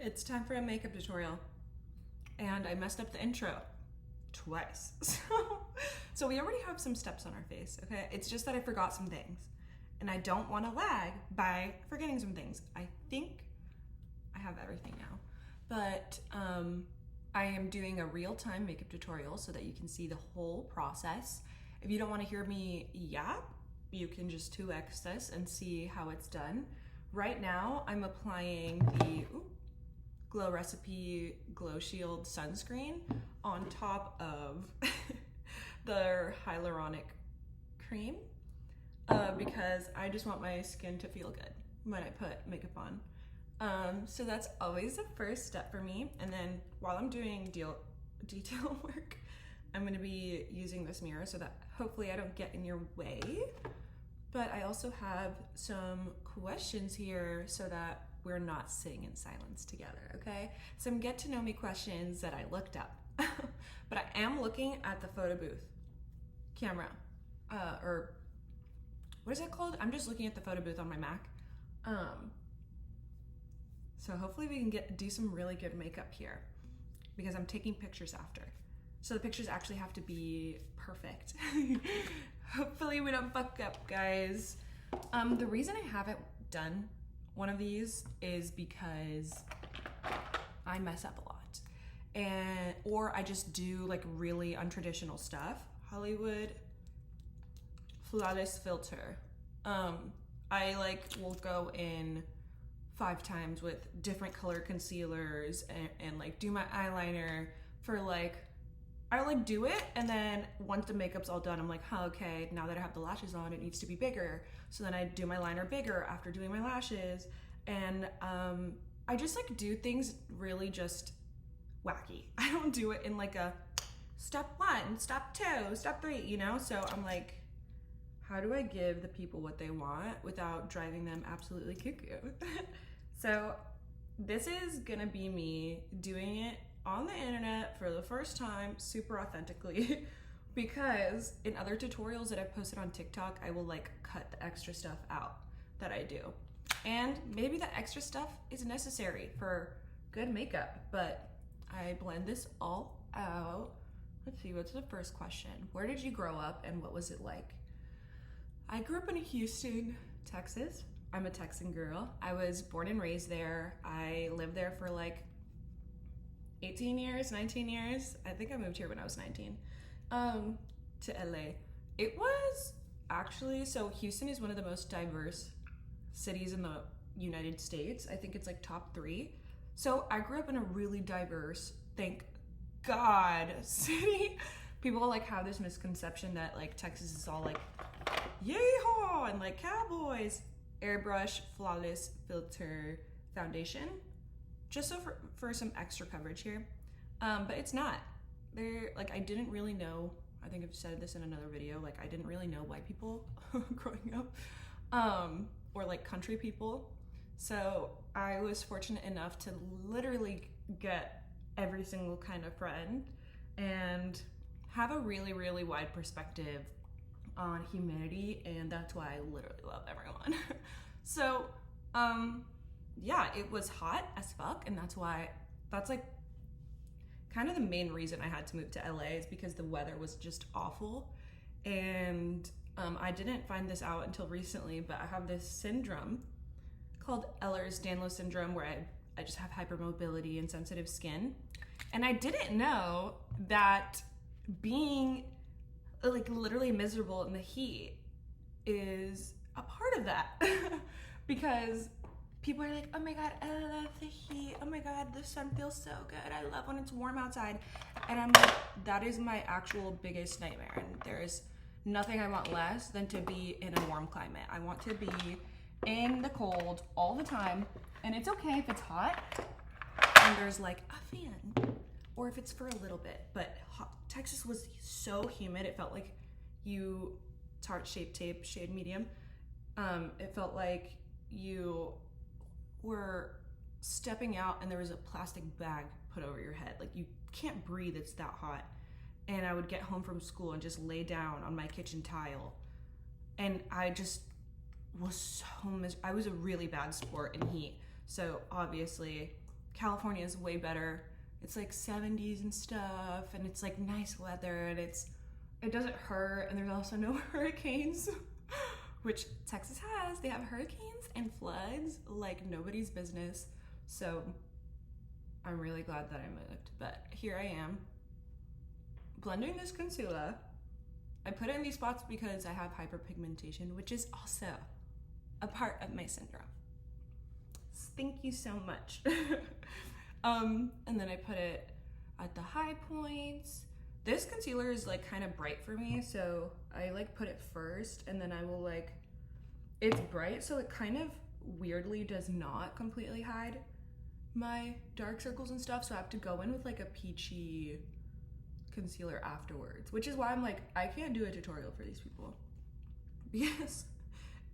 It's time for a makeup tutorial, and I messed up the intro twice. So we already have some steps on our face, okay? It's just that I forgot some things, and I don't want to lag by forgetting some things. I think I have everything now, but I am doing a real-time makeup tutorial so that you can see the whole process. If you don't want to hear me yap, you can just 2x this and see how it's done. Right now, I'm applying the Glow Recipe Glow Shield sunscreen on top of the hyaluronic cream because I just want my skin to feel good when I put makeup on. So that's always the first step for me. And then while I'm doing detail work, I'm gonna be using this mirror so that hopefully I don't get in your way. But I also have some questions here so that we're not sitting in silence together, okay? Some get to know me questions that I looked up. But I am looking at the photo booth camera, or what is it called? I'm just looking at the photo booth on my Mac. So hopefully we can do some really good makeup here because I'm taking pictures after. So the pictures actually have to be perfect. Hopefully we don't fuck up, guys. The reason I haven't done one of these is because I mess up a lot, or I just do like really untraditional stuff. Hollywood flawless filter. I will go in 5 times with different color concealers and like do my eyeliner for I do it, and then once the makeup's all done, I'm like, huh, okay, now that I have the lashes on, it needs to be bigger. So then I do my liner bigger after doing my lashes. And I just do things really just wacky. I don't do it in like a step 1, step 2, step 3, you know? So I'm like, how do I give the people what they want without driving them absolutely cuckoo? So this is gonna be me doing it on the internet for the first time, super authentically, because in other tutorials that I've posted on TikTok, I will cut the extra stuff out that I do. And maybe the extra stuff is necessary for good makeup, but I blend this all out. Let's see, what's the first question? Where did you grow up and what was it like? I grew up in Houston, Texas. I'm a Texan girl. I was born and raised there. I lived there for 18 years, 19 years. I think I moved here when I was 19, to LA. It was actually, so Houston is one of the most diverse cities in the United States. I think it's top 3. So I grew up in a really diverse, thank God, city. People have this misconception that Texas is all yeehaw and cowboys. Airbrush Flawless Filter Foundation. Just so for some extra coverage here, but it's not. I didn't really know, I think I've said this in another video, I didn't really know white people growing up, or country people. So I was fortunate enough to literally get every single kind of friend and have a really, really wide perspective on humanity, and that's why I literally love everyone. So, yeah, it was hot as fuck, and that's kind of the main reason I had to move to LA is because the weather was just awful. And I didn't find this out until recently, but I have this syndrome called Ehlers-Danlos syndrome where I just have hypermobility and sensitive skin. And I didn't know that being literally miserable in the heat is a part of that. Because people are oh my God, I love the heat. Oh my God, the sun feels so good. I love when it's warm outside. And I'm that is my actual biggest nightmare. And there's nothing I want less than to be in a warm climate. I want to be in the cold all the time. And it's okay if it's hot and there's a fan, or if it's for a little bit. But Texas was so humid. It felt like Tarte Shape Tape shade medium. It felt like you were stepping out and there was a plastic bag put over your head. You can't breathe, it's that hot. And I would get home from school and just lay down on my kitchen tile. And I just was so I was a really bad sport in heat. So obviously California is way better. It's like 70s and stuff, and it's like nice weather, and it doesn't hurt, and there's also no hurricanes, which Texas has. They have hurricanes and floods like nobody's business. So I'm really glad that I moved. But here I am, blending this concealer. I put it in these spots because I have hyperpigmentation, which is also a part of my syndrome. Thank you so much. And then I put it at the high points. This concealer is like kind of bright for me, so I like put it first, and then I will like, it's bright, so it kind of weirdly does not completely hide my dark circles and stuff, so I have to go in with like a peachy concealer afterwards, which is why I'm like, I can't do a tutorial for these people because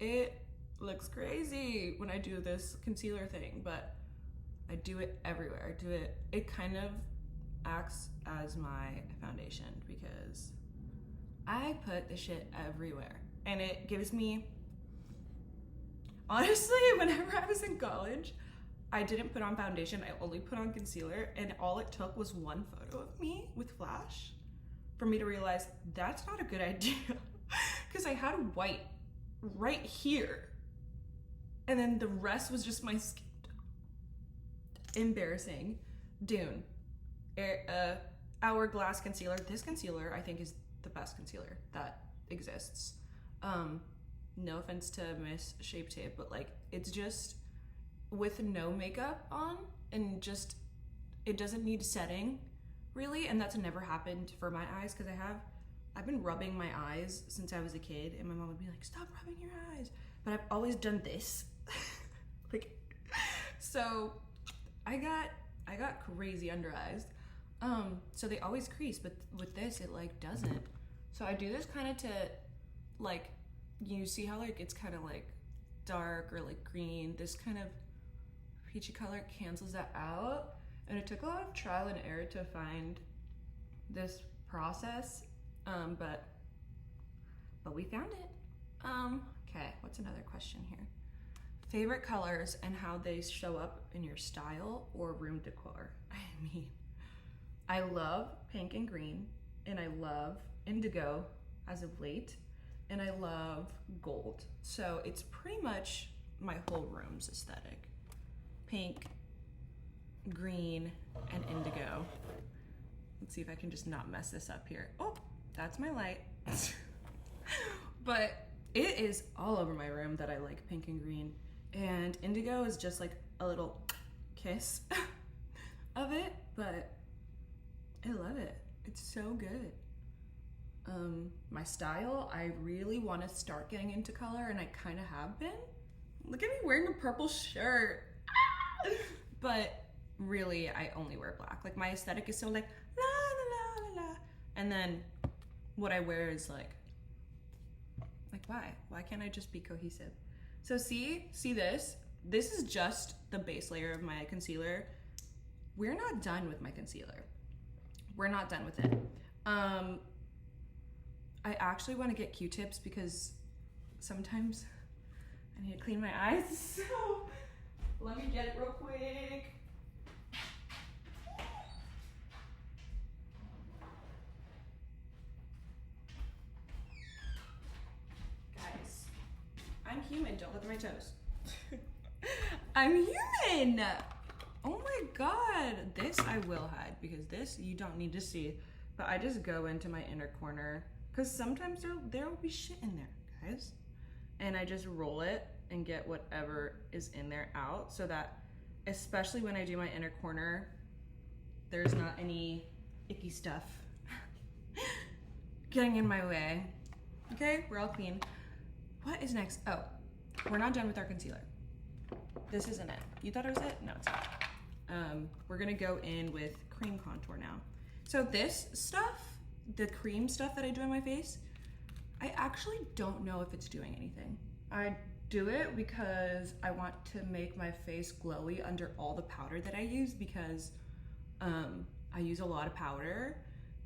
it looks crazy when I do this concealer thing, but I do it everywhere. It kind of acts as my foundation because I put the shit everywhere, and it gives me, honestly, whenever I was in college, I didn't put on foundation, I only put on concealer, and all it took was one photo of me with flash for me to realize that's not a good idea because I had white right here, and then the rest was just my skin. Embarrassing. Dune. Hourglass concealer. This concealer I think is the best concealer that exists. No offense to Miss Shape Tape, but like, it's just with no makeup on, and just, it doesn't need setting really, and that's never happened for my eyes because I've been rubbing my eyes since I was a kid, and my mom would be like, stop rubbing your eyes, but I've always done this. Like, so I got crazy under eyes, so they always crease, but with this it like doesn't. So I do this kind of to like, you see how like it's kind of like dark or like green, this kind of peachy color cancels that out, and it took a lot of trial and error to find this process, but we found it. Okay, what's another question here? Favorite colors and how they show up in your style or room decor. I mean, I love pink and green, and I love indigo as of late, and I love gold. So it's pretty much my whole room's aesthetic. Pink, green, and indigo. Let's see if I can just not mess this up here. Oh, that's my light. But it is all over my room that I like pink and green. And indigo is just like a little kiss of it, but I love it. It's so good. My style, I really want to start getting into color, and I kind of have been. Look at me wearing a purple shirt. But really, I only wear black. Like, my aesthetic is so like la la la la, and then what I wear is like why can't I just be cohesive? So see this is just the base layer of my concealer. We're not done with my concealer. We're not done with it. I actually want to get Q-tips because sometimes I need to clean my eyes. So let me get it real quick. Guys, I'm human, don't look at my toes. I'm human! Oh my god, this I will hide because this you don't need to see, but I just go into my inner corner because sometimes there will be shit in there, guys. And I just roll it and get whatever is in there out so that, especially when I do my inner corner, there's not any icky stuff getting in my way. Okay, we're all clean. What is next? Oh, we're not done with our concealer. This isn't it. You thought it was it? No, it's not. We're gonna go in with cream contour now. So this stuff, the cream stuff that I do on my face, I actually don't know if it's doing anything. I do it because I want to make my face glowy under all the powder that I use because I use a lot of powder.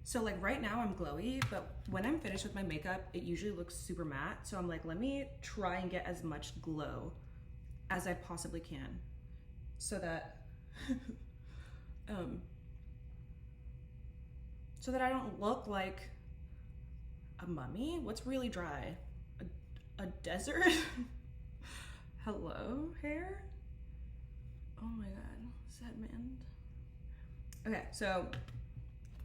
So like right now I'm glowy, but when I'm finished with my makeup, it usually looks super matte. So I'm like, let me try and get as much glow as I possibly can so that so that I don't look like a mummy. What's really dry? A desert? Hello, hair? Oh my god, sediment. Okay, so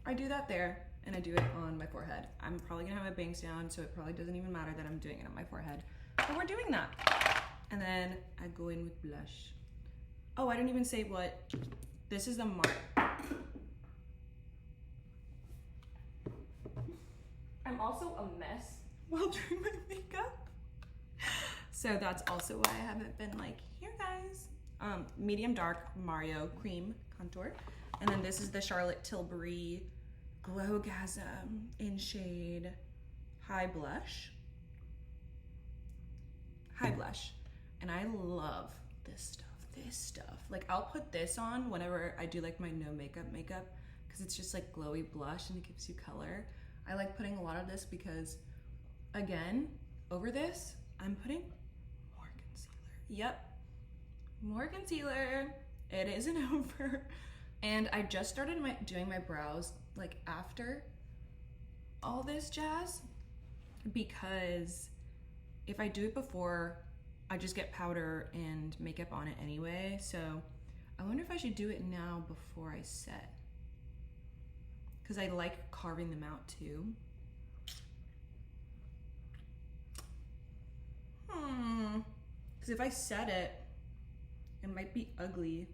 I do that there, and I do it on my forehead. I'm probably gonna have my bangs down, so it probably doesn't even matter that I'm doing it on my forehead. But we're doing that. And then I go in with blush. Oh, I didn't even say what. This is the mark. I'm also a mess while doing my makeup. So that's also why I haven't been like, here guys. Medium dark Mario cream contour. And then this is the Charlotte Tilbury Glowgasm in shade High Blush. High Blush. And I love this stuff. Like I'll put this on whenever I do like my no makeup because it's just like glowy blush and it gives you color. I like putting a lot of this because, again, over this, I'm putting more concealer. Yep, more concealer. It isn't over. And I just started doing my brows like after all this jazz because if I do it before, I just get powder and makeup on it anyway. So I wonder if I should do it now before I set. Because I like carving them out too. Because if I set it, it might be ugly.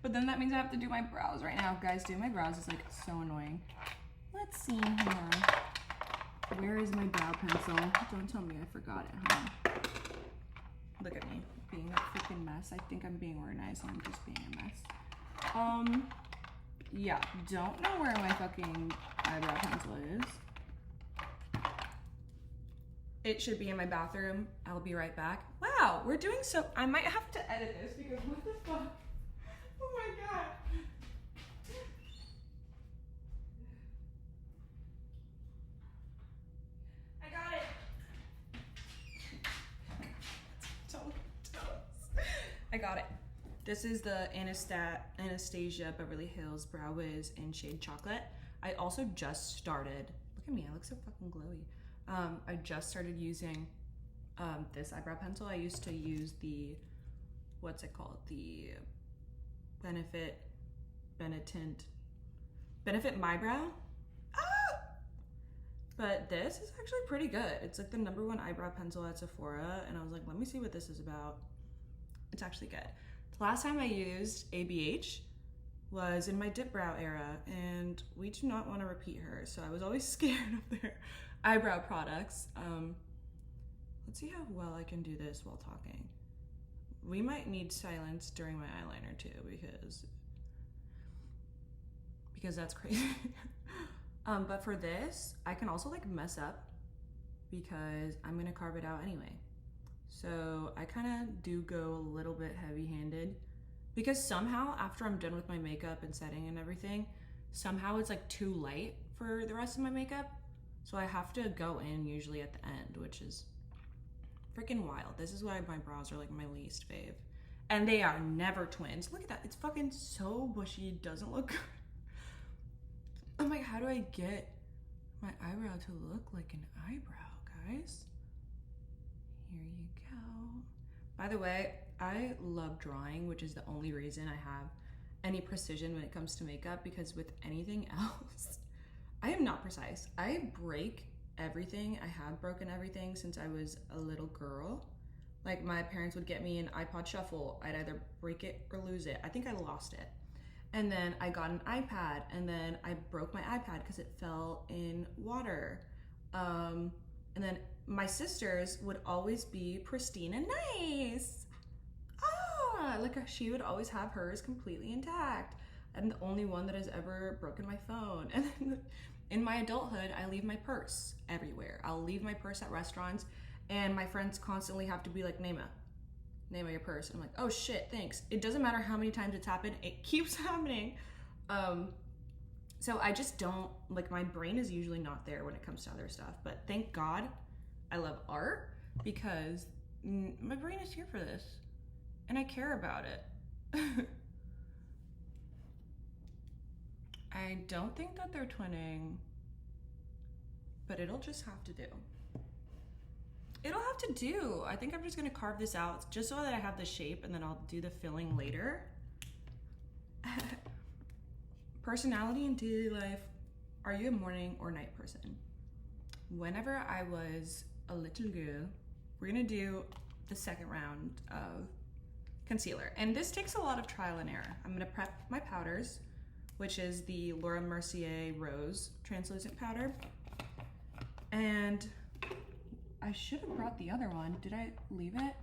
But then that means I have to do my brows right now. Guys, doing my brows is like so annoying. Let's see here. Where is my brow pencil? Don't tell me I forgot it, huh? Look at me, being a freaking mess. I think I'm being organized and I'm just being a mess. Yeah, don't know where my fucking eyebrow pencil is. It should be in my bathroom. I'll be right back. Wow, we're doing so, I might have to edit this because what the fuck? Oh my god. I got it. Don't tell us. I got it. This is the Anastasia Beverly Hills Brow Wiz in shade Chocolate. I also just started, look at me, I look so fucking glowy. I just started using this eyebrow pencil. I used to use the, what's it called? The Benefit My Brow. Ah! But this is actually pretty good. It's like the #1 eyebrow pencil at Sephora, and I was like, let me see what this is about. It's actually good. The last time I used ABH was in my dip brow era, and we do not want to repeat her, so I was always scared of their eyebrow products. Let's see how well I can do this while talking. We might need silence during my eyeliner too, because that's crazy. But for this, I can also like mess up because I'm gonna carve it out anyway. So I kind of do go a little bit heavy-handed because somehow after I'm done with my makeup and setting and everything, somehow it's like too light for the rest of my makeup. So I have to go in usually at the end, which is freaking wild. This is why my brows are like my least fave. And they are never twins. Look at that, it's fucking so bushy, it doesn't look good. I'm like, how do I get my eyebrow to look like an eyebrow, guys? Here you go. By the way, I love drawing, which is the only reason I have any precision when it comes to makeup, because with anything else, I am not precise. I break everything. I have broken everything since I was a little girl. Like my parents would get me an iPod Shuffle. I'd either break it or lose it. I think I lost it. And then I got an iPad, and then I broke my iPad because it fell in water. And then my sisters would always be pristine and nice. Like she would always have hers completely intact. I'm the only one that has ever broken my phone. And then in my adulthood, I leave my purse everywhere. I'll leave my purse at restaurants, and my friends constantly have to be like, Naima, your purse. And I'm like, oh shit, thanks. It doesn't matter how many times it's happened, it keeps happening. So I just don't, like my brain is usually not there when it comes to other stuff, but thank God I love art because my brain is here for this and I care about it. I don't think that they're twinning, but it'll just have to do. It'll have to do. I think I'm just gonna carve this out just so that I have the shape, and then I'll do the filling later. Personality in daily life. Are you a morning or night person? Whenever I was a little girl, we're gonna do the second round of concealer. And this takes a lot of trial and error. I'm gonna prep my powders, which is the Laura Mercier Rose translucent powder. And I should have brought the other one. Did I leave it?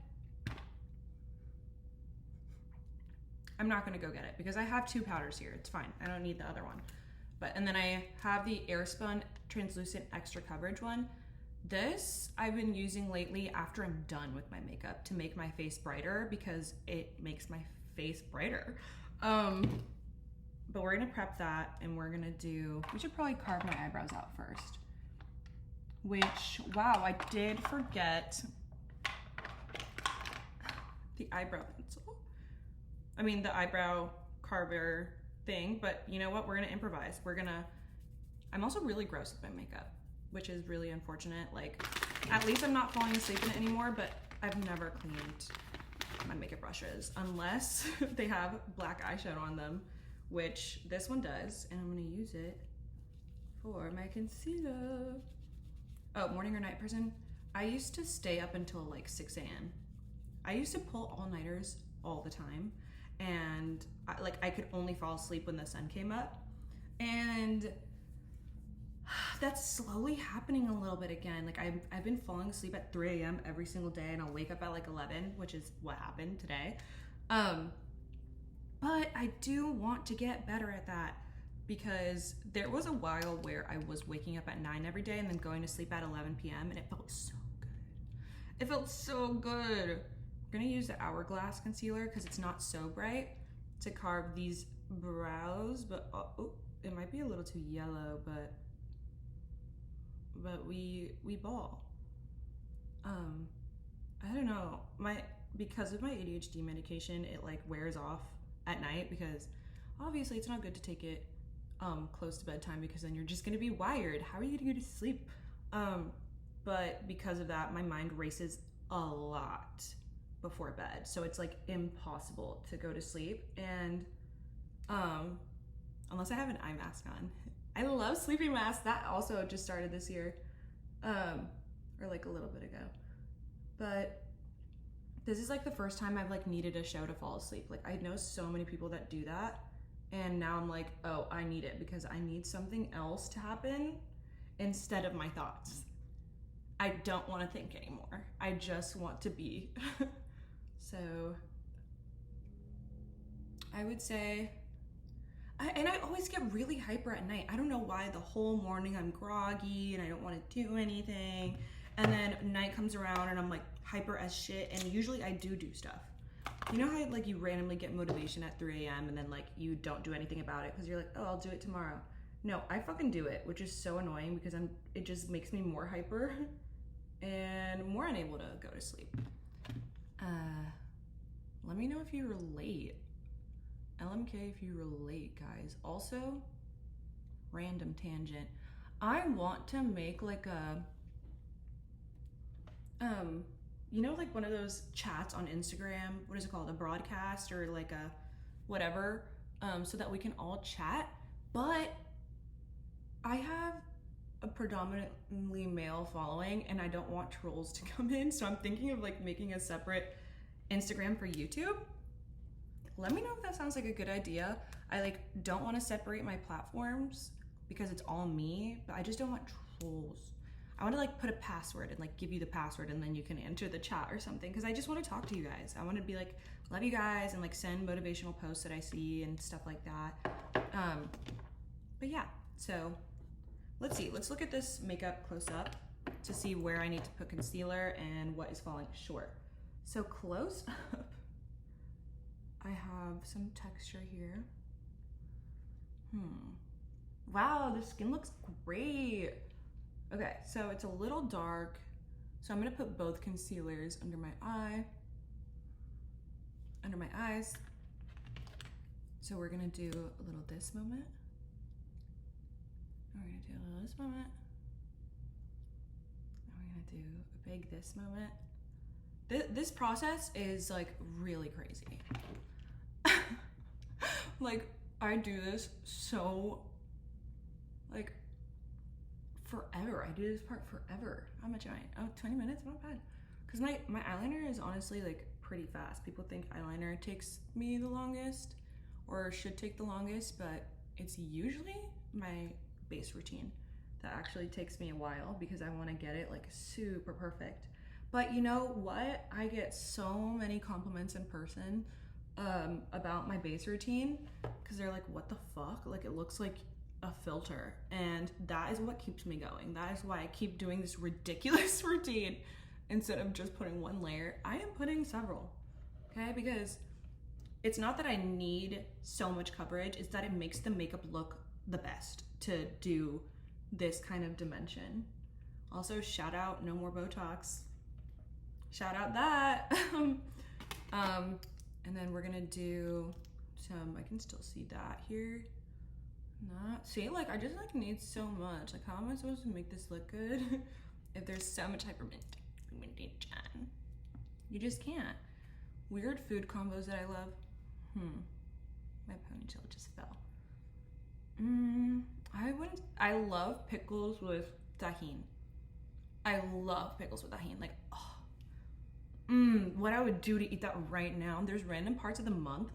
I'm not gonna go get it because I have 2 powders here. It's fine. I don't need the other one. And then I have the Airspun translucent extra coverage one. This I've been using lately after I'm done with my makeup to make my face brighter because it makes my face brighter. But we're gonna prep that, and we're gonna do, we should probably carve my eyebrows out first. Which, wow, I did forget the eyebrow pencil. I mean, the eyebrow carver thing, but you know what? We're gonna improvise. I'm also really gross with my makeup, which is really unfortunate. Like, at least I'm not falling asleep in it anymore, but I've never cleaned my makeup brushes unless they have black eyeshadow on them, which this one does, and I'm gonna use it for my concealer. Oh, morning or night person? I used to stay up until like 6 a.m. I used to pull all-nighters all the time, and I could only fall asleep when the sun came up. And that's slowly happening a little bit again. Like I've been falling asleep at 3 a.m. every single day, and I'll wake up at like 11, which is what happened today. But I do want to get better at that, because there was a while where I was waking up at 9 every day and then going to sleep at 11 p.m. and it felt so good. It felt so good. I'm gonna use the Hourglass concealer because it's not so bright to carve these brows, but oh, it might be a little too yellow, but we ball. I don't know, because of my ADHD medication, it like wears off at night, because obviously it's not good to take it close to bedtime, because then you're just gonna be wired. How are you gonna go to sleep? But because of that, my mind races a lot before bed, so it's like impossible to go to sleep. And unless I have an eye mask on. I love sleeping masks. That also just started this year, or like a little bit ago. But this is like the first time I've like needed a show to fall asleep. Like I know so many people that do that, and now I'm like, oh, I need it because I need something else to happen instead of my thoughts. I don't want to think anymore. I just want to be. So I would say, and I always get really hyper at night. I don't know why. The whole morning I'm groggy and I don't want to do anything. And then night comes around and I'm like hyper as shit. And usually I do stuff. You know how like you randomly get motivation at 3 a.m. and then like you don't do anything about it because you're like, oh, I'll do it tomorrow. No, I fucking do it, which is so annoying because it just makes me more hyper and more unable to go to sleep. Let me know if you relate. LMK if you relate, guys. Also, random tangent. I want to make like a, you know, like one of those chats on Instagram. What is it called? A broadcast or like a whatever, so that we can all chat. But I have a predominantly male following and I don't want trolls to come in. So I'm thinking of like making a separate Instagram for YouTube. Let me know if that sounds like a good idea. I like don't want to separate my platforms because it's all me, but I just don't want trolls. I want to like put a password and like give you the password and then you can enter the chat or something, because I just want to talk to you guys. I want to be like, love you guys, and like send motivational posts that I see and stuff like that. But yeah, so let's see. Let's look at this makeup close up to see where I need to put concealer and what is falling short. So close up, I have some texture here. Wow, the skin looks great. Okay, so it's a little dark. So I'm gonna put both concealers under my eyes. So we're gonna do a little this moment We're gonna do a little this moment. And we're gonna do a big this moment. This process is like really crazy. Like I do this so like forever. I do this part forever. How much am I? Oh, 20 minutes, not bad. Cause my eyeliner is honestly like pretty fast. People think eyeliner takes me the longest or should take the longest, but it's usually my base routine that actually takes me a while because I want to get it like super perfect. But you know what? I get so many compliments in person about my base routine because they're like, what the fuck? Like it looks like a filter. And that is what keeps me going. That is why I keep doing this ridiculous routine instead of just putting one layer. I am putting several, okay? Because it's not that I need so much coverage, it's that it makes the makeup look the best to do this kind of dimension. Also, shout out no more Botox. Shout out that. And then we're gonna do some, I can still see that here. Not, see, like I just like need so much. Like how am I supposed to make this look good if there's so much hyperpigmentation? You just can't. Weird food combos that I love. My ponytail just fell. I love pickles with tahini. I love pickles with tahini. Like, oh. What I would do to eat that right now. There's random parts of the month,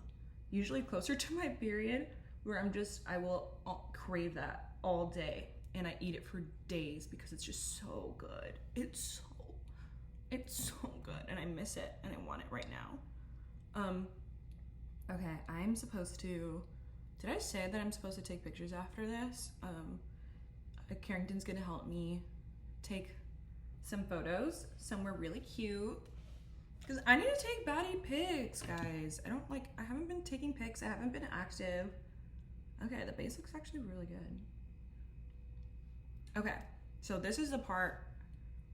usually closer to my period, where I will crave that all day and I eat it for days because it's just so good. It's so good and I miss it and I want it right now. Okay, I'm supposed to, did I say that I'm supposed to take pictures after this? Carrington's gonna help me take some photos somewhere really cute. Because I need to take baddie pics, guys. I haven't been taking pics. I haven't been active. Okay, the base looks actually really good. Okay, so this is the part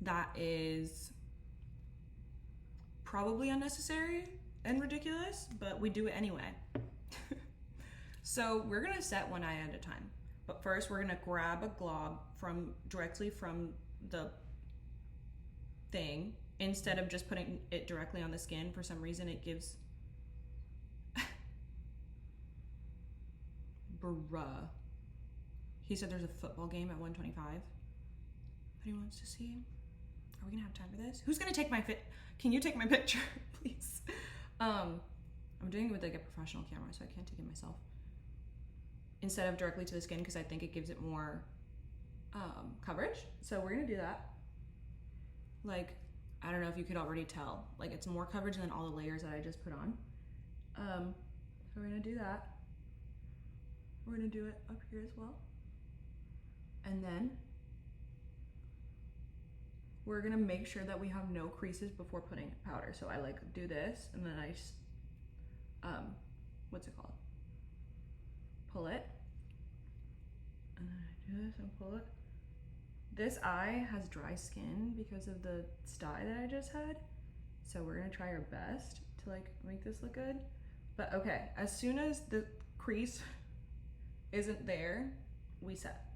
that is probably unnecessary and ridiculous, but we do it anyway. So we're gonna set one eye at a time. But first we're gonna grab a glob directly from the thing. Instead of just putting it directly on the skin, for some reason it gives... Bruh. He said there's a football game at 1:25 that he wants to see. Are we gonna have time for this? Who's gonna take my Can you take my picture, please? I'm doing it with like a professional camera, so I can't take it myself. Instead of directly to the skin, because I think it gives it more coverage. So we're gonna do that. Like, I don't know if you could already tell. Like, it's more coverage than all the layers that I just put on. So we're gonna do that. We're gonna do it up here as well. And then we're gonna make sure that we have no creases before putting powder. So I like do this, and then I, what's it called? Pull it. And then I do this and pull it. This eye has dry skin because of the sty that I just had. So we're gonna try our best to like make this look good. But okay, as soon as the crease isn't there, we set.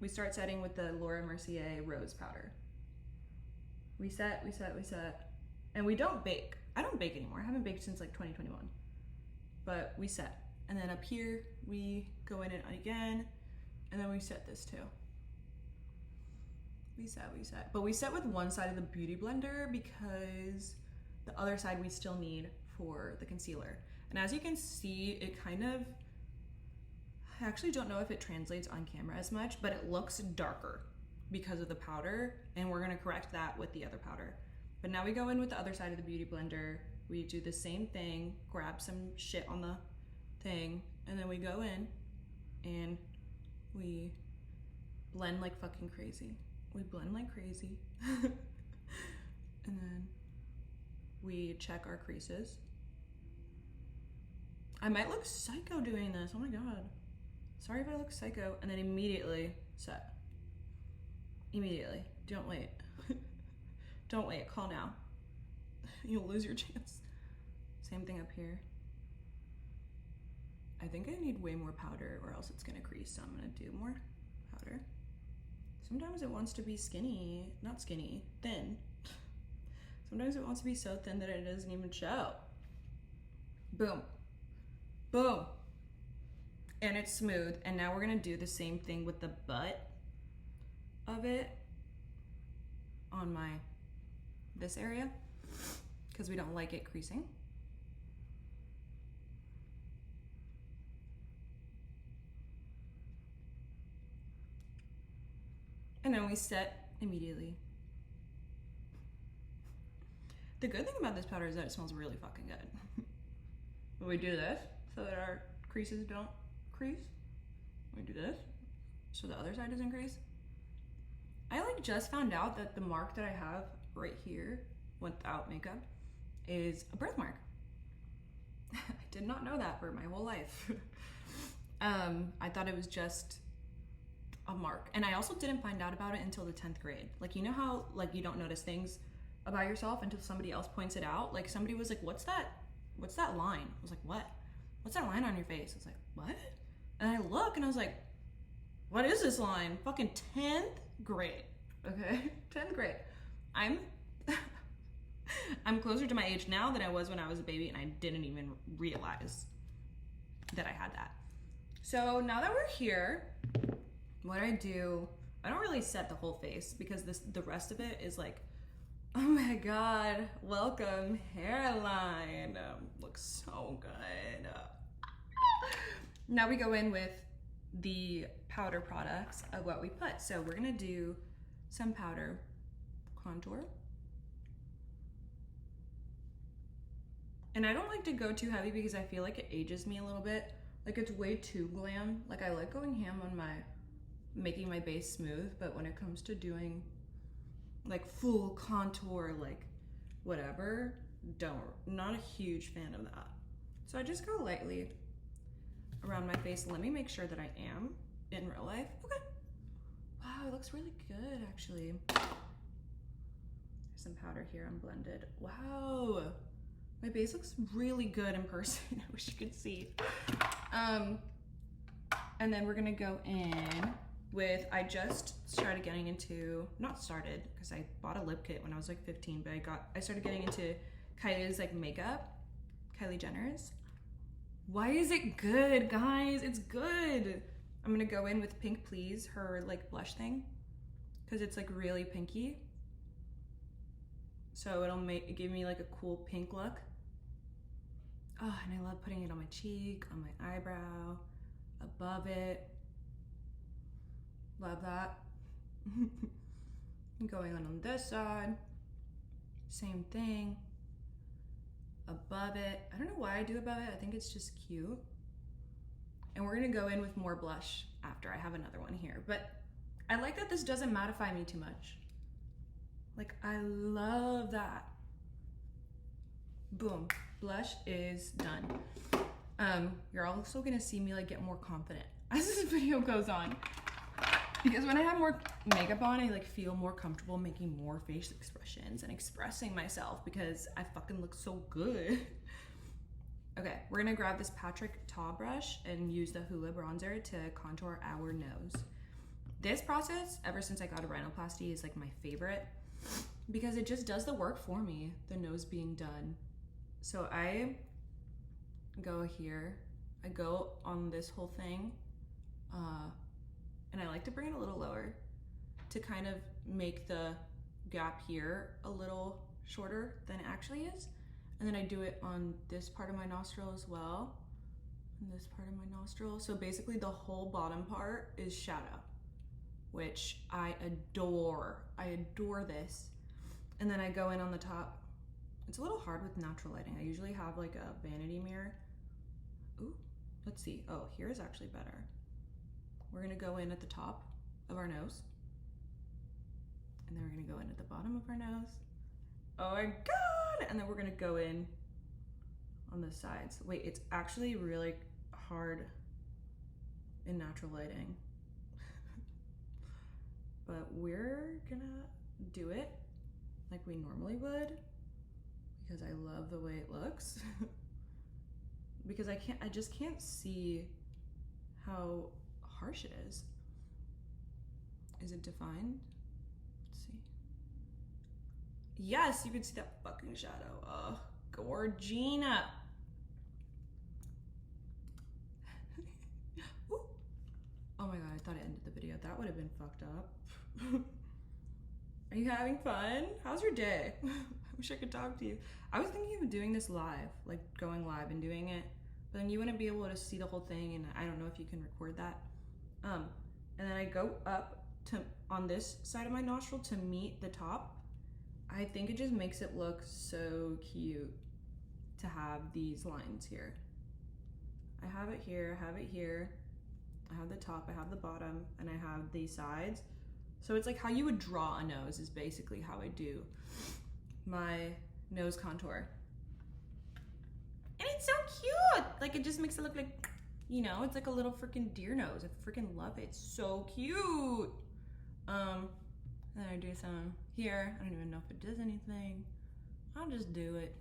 We start setting with the Laura Mercier Rose Powder. We set. And we don't bake. I don't bake anymore. I haven't baked since like 2021. But we set. And then up here, we go in and again, and then we set this too. We set. But we set with one side of the Beauty Blender because the other side we still need for the concealer. And as you can see, it kind of, I actually don't know if it translates on camera as much, but it looks darker because of the powder, and we're gonna correct that with the other powder. But now we go in with the other side of the Beauty Blender. We do the same thing, grab some shit on the thing, and then we go in and we blend like fucking crazy. We blend like crazy. And then we check our creases. I might look psycho doing this, oh my god. Sorry if I look psycho. And then immediately set. Immediately, don't wait. Don't wait, call now. You'll lose your chance. Same thing up here. I think I need way more powder or else it's gonna crease, so I'm gonna do more powder. Sometimes it wants to be skinny, not skinny, thin. Sometimes it wants to be so thin that it doesn't even show. Boom, boom. And it's smooth. And now we're gonna do the same thing with the butt of it on this area, because we don't like it creasing. And then we set immediately. The good thing about this powder is that it smells really fucking good. We do this so that our creases don't crease. We do this so the other side doesn't crease. I like just found out that the mark that I have right here without makeup is a birthmark. I did not know that for my whole life. I thought it was just a mark. And I also didn't find out about it until the 10th grade. Like, you know how like you don't notice things about yourself until somebody else points it out? Like somebody was like, what's that line? I was like, what? What's that line on your face? I was like, what? And I look and I was like, what is this line? Fucking 10th grade, okay? 10th grade. I'm closer to my age now than I was when I was a baby, and I didn't even realize that I had that. So now that we're here, what I do, I don't really set the whole face because the rest of it is like, oh my God, welcome hairline. Looks so good. Now we go in with the powder products of what we put. So we're gonna do some powder contour. And I don't like to go too heavy because I feel like it ages me a little bit. Like it's way too glam. Like I like going ham on making my base smooth, but when it comes to doing like full contour, like whatever, not a huge fan of that. So I just go lightly around my face. Let me make sure that I am in real life. Okay. Wow, it looks really good actually. There's some powder here, I'm blended. Wow. My base looks really good in person. I wish you could see. And then we're gonna go in with, I just started getting into, not started, because I bought a lip kit when I was like 15, but I started getting into Kylie's like makeup, Kylie Jenner's. Why is it good, guys? It's good. I'm gonna go in with Pink Please, her like blush thing, because it's like really pinky. So it'll give me like a cool pink look. Oh, and I love putting it on my cheek, on my eyebrow, above it. Love that. Going on this side, same thing. Above it. I don't know why I do above it. I think it's just cute. And we're gonna go in with more blush after. I have another one here, but I like that this doesn't mattify me too much. Like, I love that. Boom, blush is done. You're also gonna see me like get more confident as this video goes on. Because when I have more makeup on, I like feel more comfortable making more face expressions and expressing myself because I fucking look so good. Okay, we're gonna grab this Patrick Ta brush and use the Hoola bronzer to contour our nose. This process, ever since I got a rhinoplasty, is like my favorite because it just does the work for me, the nose being done. So I go here, I go on this whole thing, and I like to bring it a little lower to kind of make the gap here a little shorter than it actually is. And then I do it on this part of my nostril as well, and this part of my nostril. So basically the whole bottom part is shadow, which I adore. I adore this. And then I go in on the top. It's a little hard with natural lighting. I usually have like a vanity mirror. Ooh, let's see. Oh, here's actually better. We're gonna go in at the top of our nose. And then we're gonna go in at the bottom of our nose. Oh my God! And then we're gonna go in on the sides. Wait, it's actually really hard in natural lighting. But we're gonna do it like we normally would because I love the way it looks. because I just can't see how harsh it is. Is it defined? Let's see. Yes, you can see that fucking shadow. Oh, Gorgina. Oh my god, I thought it ended the video. That would have been fucked up. Are you having fun? How's your day? I wish I could talk to you. I was thinking of doing this live, like going live and doing it, but then you wouldn't be able to see the whole thing, and I don't know if you can record that. And then I go up to on this side of my nostril to meet the top. I think it just makes it look so cute to have these lines here. I have it here, I have it here. I have the top, I have the bottom, and I have these sides. So it's like how you would draw a nose is basically how I do my nose contour. And it's so cute! Like it just makes it look like, you know, it's like a little freaking deer nose. I freaking love it. It's so cute. And then I do some here. I don't even know if it does anything. I'll just do it.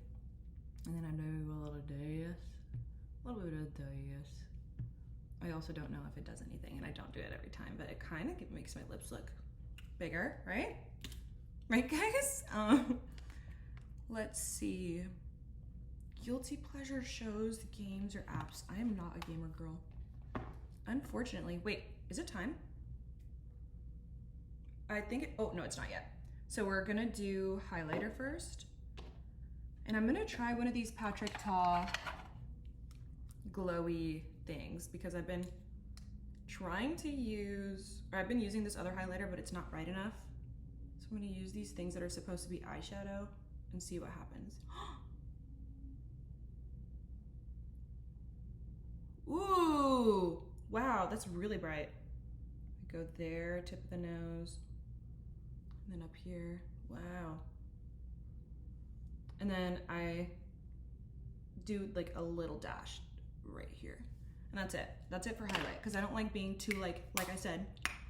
And then I do a little this. A little bit of this. I also don't know if it does anything, and I don't do it every time, but it kind of makes my lips look bigger, right? Right, guys? Let's see. Guilty pleasure shows, games, or apps. I am not a gamer girl. Unfortunately. Wait, is it time? I think oh, no, it's not yet. So we're gonna do highlighter first. And I'm gonna try one of these Patrick Ta glowy things because I've been trying to use, or I've been using this other highlighter, but it's not bright enough. So I'm gonna use these things that are supposed to be eyeshadow and see what happens. Ooh, wow, that's really bright. I go there, tip of the nose, and then up here, wow. And then I do like a little dash right here. And that's it. That's it for highlight, because I don't like being too like I said,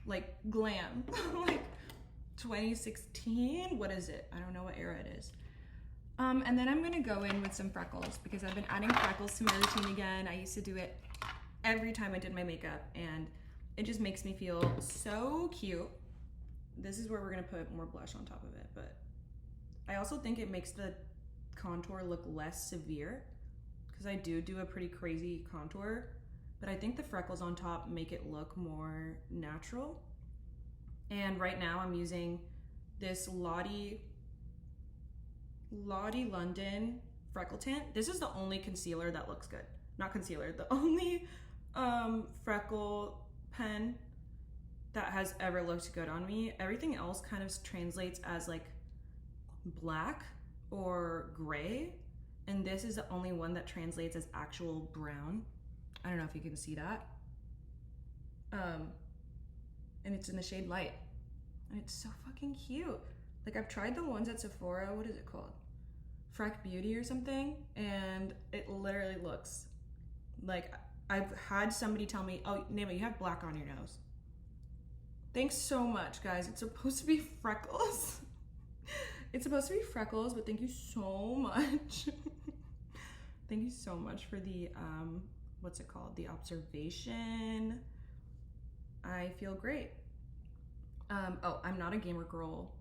like glam. Like 2016, what is it? I don't know what era it is. And then I'm gonna go in with some freckles because I've been adding freckles to my routine again. I used to do it every time I did my makeup and it just makes me feel so cute. This is where we're gonna put more blush on top of it, but I also think it makes the contour look less severe because I do a pretty crazy contour, but I think the freckles on top make it look more natural. And right now I'm using this Lottie London freckle tint. This is the only concealer that looks good. Not concealer, the only freckle pen that has ever looked good on me. Everything else kind of translates as like black or gray, and this is the only one that translates as actual brown. I don't know if you can see that. And it's in the shade light, and it's so fucking cute. Like I've tried the ones at Sephora, what is it called? Freck Beauty or something, and it literally looks like I've had somebody tell me, oh, Nema, you have black on your nose. Thanks so much, guys. It's supposed to be freckles. It's supposed to be freckles, but thank you so much. Thank you so much for the, what's it called? The observation. I feel great. Oh, I'm not a gamer girl.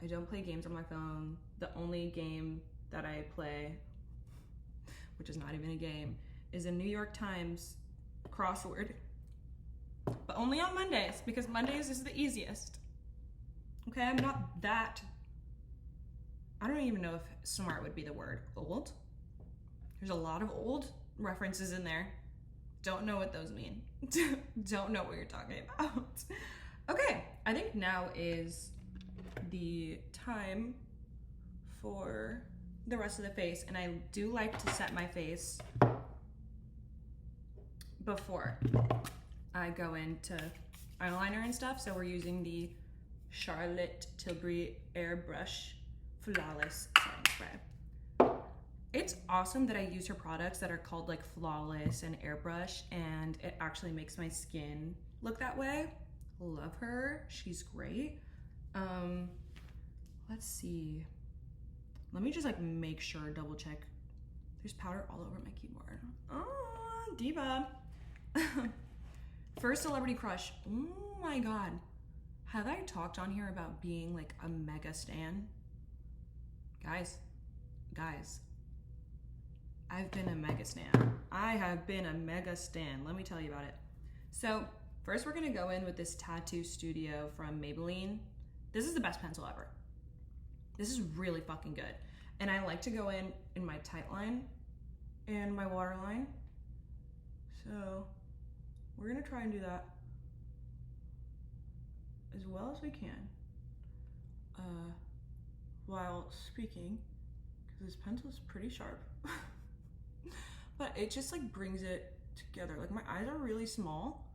I don't play games on my phone. The only game that I play, which is not even a game, is a New York Times crossword. But only on Mondays, because Mondays is the easiest. Okay, I'm not that, I don't even know if smart would be the word. Old? There's a lot of old references in there. Don't know what those mean. Don't know what you're talking about. Okay, I think now is the time for the rest of the face, and I do like to set my face before I go into eyeliner and stuff. So we're using the Charlotte Tilbury Airbrush Flawless Setting Spray. It's awesome that I use her products that are called like Flawless and Airbrush, and it actually makes my skin look that way. Love her, she's great. Let's see. Let me just like make sure, double check There's powder all over my keyboard. Oh, diva. First celebrity crush. Oh my God. Have I talked on here about being like a mega stan? Guys, I've been a mega stan. I have been a mega stan. Let me tell you about it. So first we're gonna go in with this Tattoo Studio from Maybelline. This is the best pencil ever. This is really fucking good. And I like to go in my tight line and my waterline. So we're gonna try and do that as well as we can while speaking, because this pencil is pretty sharp. But it just like brings it together. Like my eyes are really small,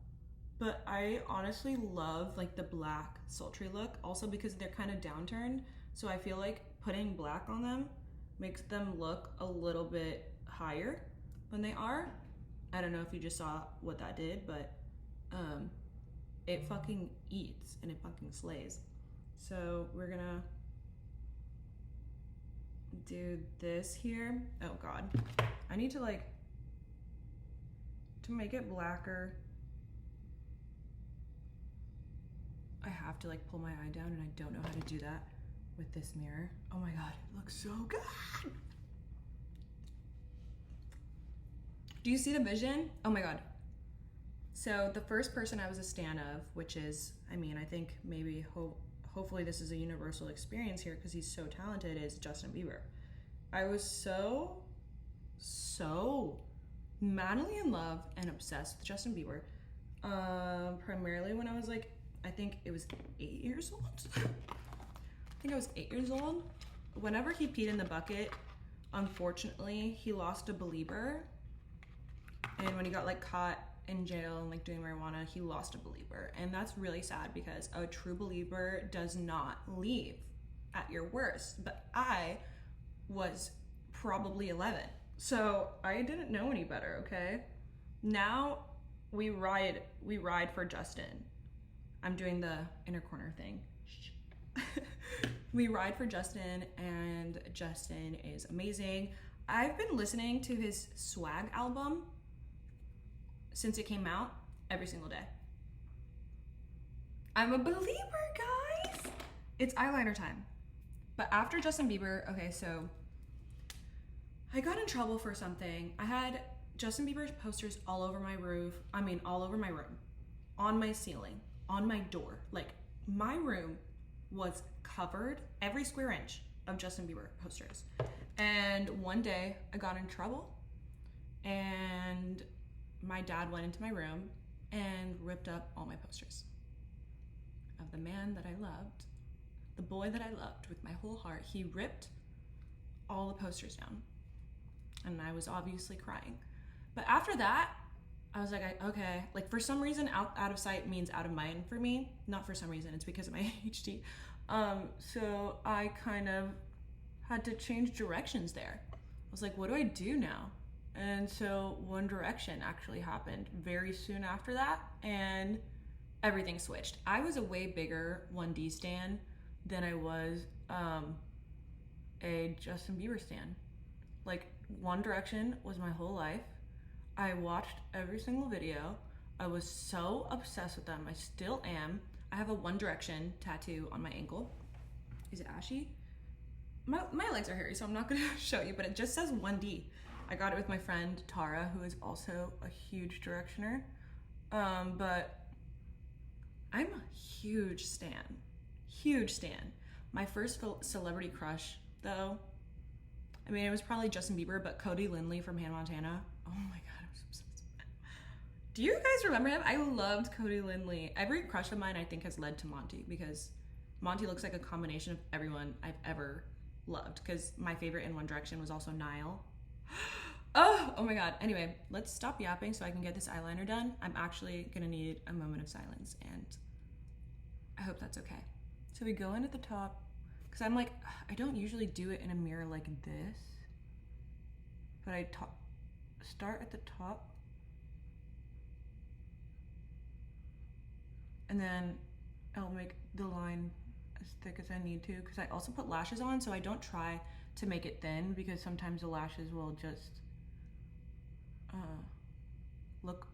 but I honestly love like the black sultry look, also because they're kind of downturned. So I feel like putting black on them makes them look a little bit higher than they are. I don't know if you just saw what that did, but it fucking eats and it fucking slays. So we're gonna do this here. Oh God, I need to like, to make it blacker, I have to like pull my eye down, and I don't know how to do that with this mirror. Oh my God, it looks so good. Do you see the vision? Oh my God. So the first person I was a stan of, which is, I mean, I think maybe hopefully this is a universal experience here because he's so talented, is Justin Bieber. I was so madly in love and obsessed with Justin Bieber. Primarily when I was like, I think it was 8 years old. I think I was 8 years old. Whenever he peed in the bucket, unfortunately, he lost a believer. And when he got like caught in jail and like doing marijuana, he lost a believer. And that's really sad because a true believer does not leave at your worst. But I was probably 11. So I didn't know any better, okay? Now we ride for Justin. I'm doing the inner corner thing. We ride for Justin, and Justin is amazing. I've been listening to his Swag album since it came out every single day. I'm a believer, guys. It's eyeliner time. But after Justin Bieber, okay, so I got in trouble for something. I had Justin Bieber's posters all over my roof. I mean, all over my room, on my ceiling, on my door. Like, my room was covered every square inch of Justin Bieber posters. And one day I got in trouble, and my dad went into my room and ripped up all my posters of the man that I loved, the boy that I loved with my whole heart. He ripped all the posters down, and I was obviously crying. But after that, I was like, okay, like for some reason, out of sight means out of mind for me. Not for some reason, it's because of my ADHD. So I kind of had to change directions there. I was like, what do I do now? And so One Direction actually happened very soon after that, and everything switched. I was a way bigger 1D stan than I was a Justin Bieber stan. Like, One Direction was my whole life. I watched every single video. I was so obsessed with them. I still am. I have a One Direction tattoo on my ankle. Is it ashy? My legs are hairy, so I'm not gonna show you, but it just says 1D. I got it with my friend Tara, who is also a huge Directioner. But I'm a huge stan. Huge stan. My first celebrity crush, though, I mean, it was probably Justin Bieber, but Cody Lindley from Hannah Montana. Oh my God, I was obsessed with him. Do you guys remember him? I loved Cody Lindley. Every crush of mine, I think, has led to Monty, because Monty looks like a combination of everyone I've ever loved, because my favorite in One Direction was also Niall. Oh my God. Anyway, let's stop yapping so I can get this eyeliner done. I'm actually gonna need a moment of silence, and I hope that's okay. So we go in at the top, because I'm like, I don't usually do it in a mirror like this, but I start at the top, and then I'll make the line as thick as I need to, because I also put lashes on, so I don't try to make it thin, because sometimes the lashes will just look,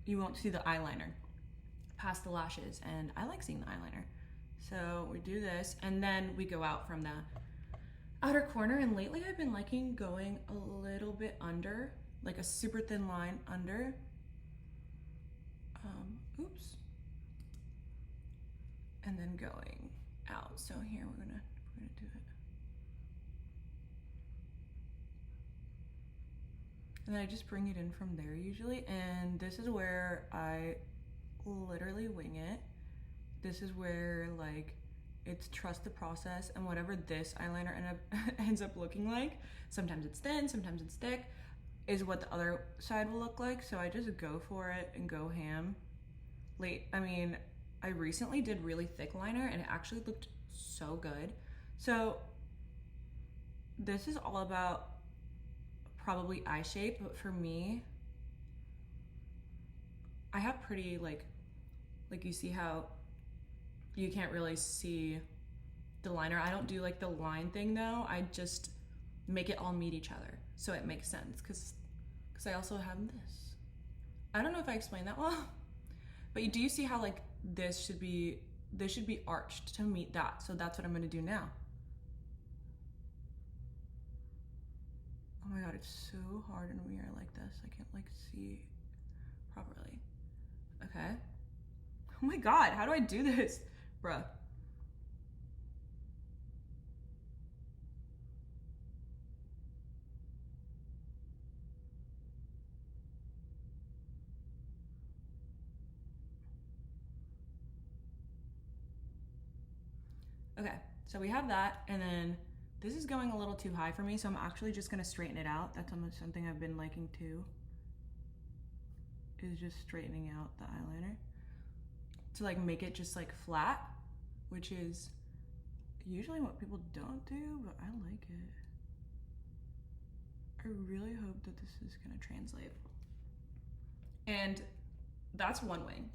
you won't see the eyeliner past the lashes, and I like seeing the eyeliner. So we do this, and then we go out from the outer corner, and lately I've been liking going a little bit under, like a super thin line under. Oops. And then going out. So here we're gonna do it. And then I just bring it in from there usually, and this is where I literally wing it. This is where, like, it's trust the process, and whatever this eyeliner ends up looking like, sometimes it's thin, sometimes it's thick, is what the other side will look like. So I just go for it and go ham. I recently did really thick liner, and it actually looked so good. So this is all about probably eye shape, but for me, I have pretty, like you see how you can't really see the liner. I don't do like the line thing though. I just make it all meet each other, so it makes sense, because I also have this. I don't know if I explained that well, but you see how like this should be arched to meet that. So that's what I'm gonna do now. Oh my god, it's so hard in a mirror like this. I can't like see properly. Okay. Oh my god, how do I do this? Bruh. Okay, so we have that, and then this is going a little too high for me, so I'm actually just gonna straighten it out. That's something I've been liking too, is just straightening out the eyeliner to like make it just like flat, which is usually what people don't do, but I like it. I really hope that this is gonna translate. And that's one wing.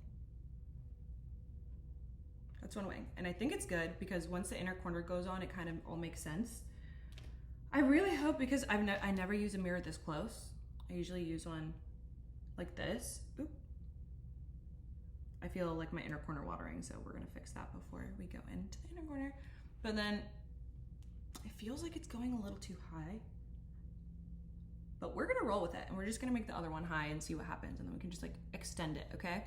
That's one wing, and I think it's good because once the inner corner goes on, it kind of all makes sense. I really hope, because I never use a mirror this close. I usually use one like this. Oop. I feel like my inner corner watering, so we're gonna fix that before we go into the inner corner. But then it feels like it's going a little too high, but we're gonna roll with it, and we're just gonna make the other one high and see what happens, and then we can just like extend it, okay?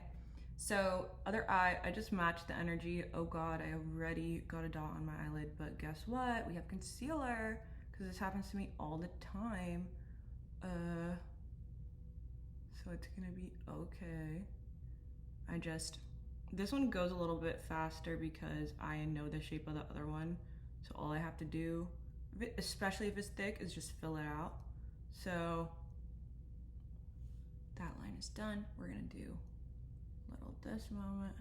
So other eye, I just matched the energy. Oh god, I already got a dot on my eyelid, but guess what? We have concealer, because this happens to me all the time. So it's gonna be okay. This one goes a little bit faster because I know the shape of the other one. So all I have to do, especially if it's thick, is just fill it out. So that line is done. We're gonna do little this moment.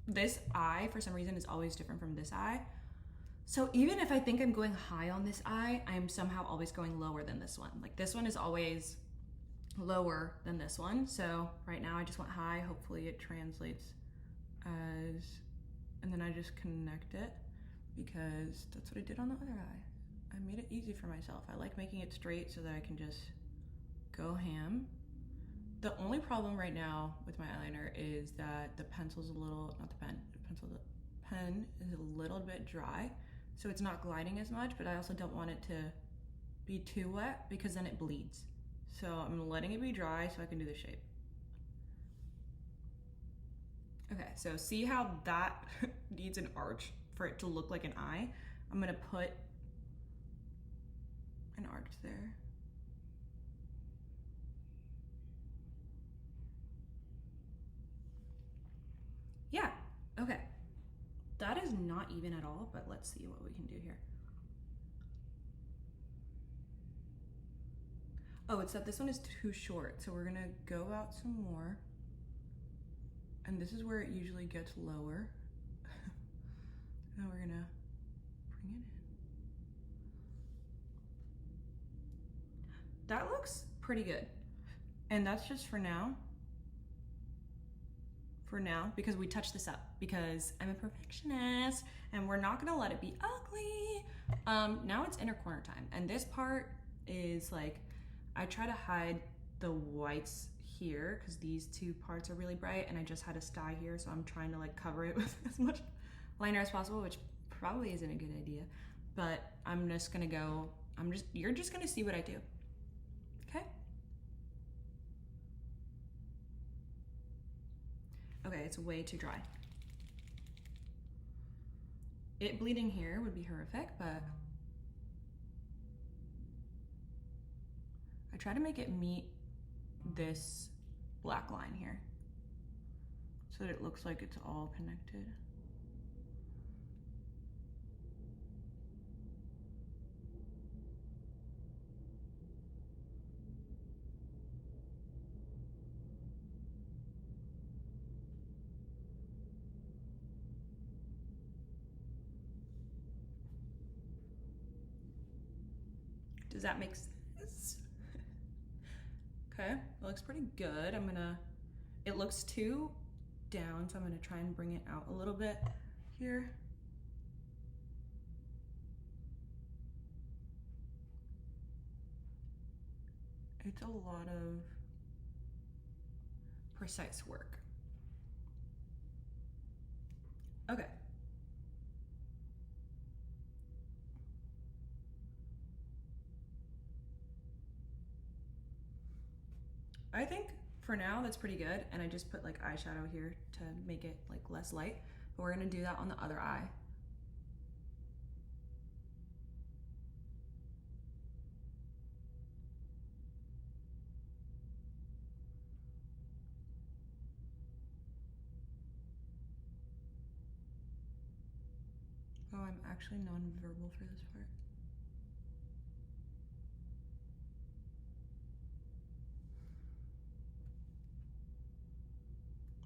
This eye, for some reason, is always different from this eye. So even if I think I'm going high on this eye, I'm somehow always going lower than this one. Like this one is always lower than this one. So right now I just went high. Hopefully it translates as, and then I just connect it, because that's what I did on the other eye. I made it easy for myself. I like making it straight so that I can just go ham. The only problem right now with my eyeliner is that the pencil's a little, not the pen, the pen is a little bit dry, so it's not gliding as much, but I also don't want it to be too wet because then it bleeds. So I'm letting it be dry so I can do the shape. Okay, so see how that needs an arch for it to look like an eye? I'm gonna put an arch there. Yeah, okay. That is not even at all, but let's see what we can do here. Oh, it's that this one is too short, so we're gonna go out some more. And this is where it usually gets lower. Now we're gonna bring it in. That looks pretty good. And that's just for now. for now because we touched this up because I'm a perfectionist and we're not gonna let it be ugly. Now it's inner corner time, and this part is like, I try to hide the whites here because these two parts are really bright and I just had a sty here, so I'm trying to like cover it with as much liner as possible, which probably isn't a good idea, but I'm just gonna go, you're just gonna see what I do, okay? Okay, it's way too dry. It bleeding here would be horrific, but I try to make it meet this black line here so that it looks like it's all connected. Does that make sense? Okay, it looks pretty good. It looks too down, so I'm gonna try and bring it out a little bit here. It's a lot of precise work. Okay. I think for now that's pretty good, and I just put like eyeshadow here to make it like less light, but we're gonna do that on the other eye. Oh, I'm actually non-verbal for this part.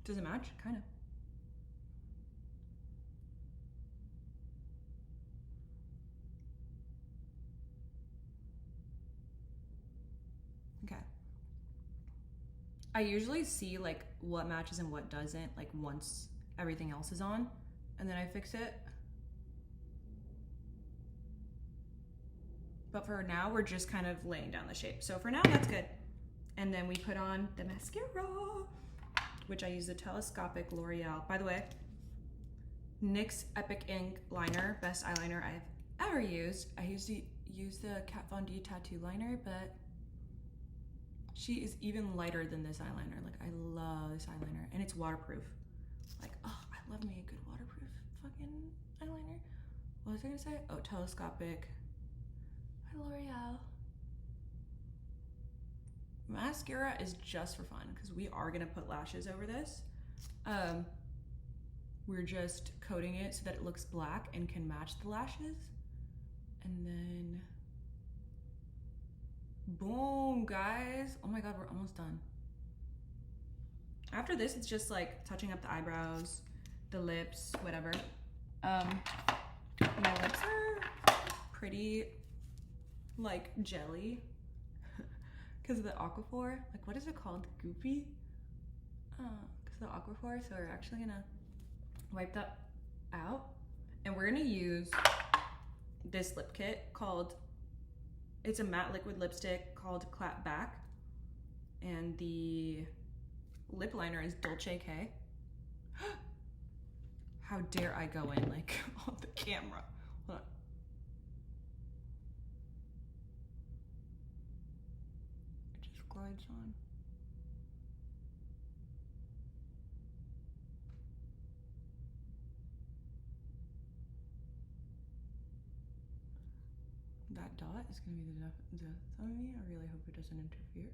Does it match? Kind of. Okay. I usually see like what matches and what doesn't, like once everything else is on, and then I fix it. But for now, we're just kind of laying down the shape. So for now, that's good. And then we put on the mascara, which I use the telescopic L'Oreal. By the way, NYX Epic Ink liner, best eyeliner I've ever used. I used to use the Kat Von D tattoo liner, but she is even lighter than this eyeliner. Like, I love this eyeliner, and it's waterproof. Like, oh, I love me a good waterproof fucking eyeliner. What was I gonna say? Oh, telescopic by L'Oreal. Mascara is just for fun because we are gonna put lashes over this. We're just coating it so that it looks black and can match the lashes. And then, boom, guys. Oh my God, we're almost done. After this, it's just like touching up the eyebrows, the lips, whatever. My lips are pretty like jelly because of the Aquaphor. Like, what is it called? Goopy? Because of the Aquaphor. So we're actually gonna wipe that out, and we're gonna use this lip kit called, it's a matte liquid lipstick called Clap Back, and the lip liner is Dolce K. How dare I go in like on the camera? Hold on. It just glides on. That dot is gonna be the death of me. I really hope it doesn't interfere.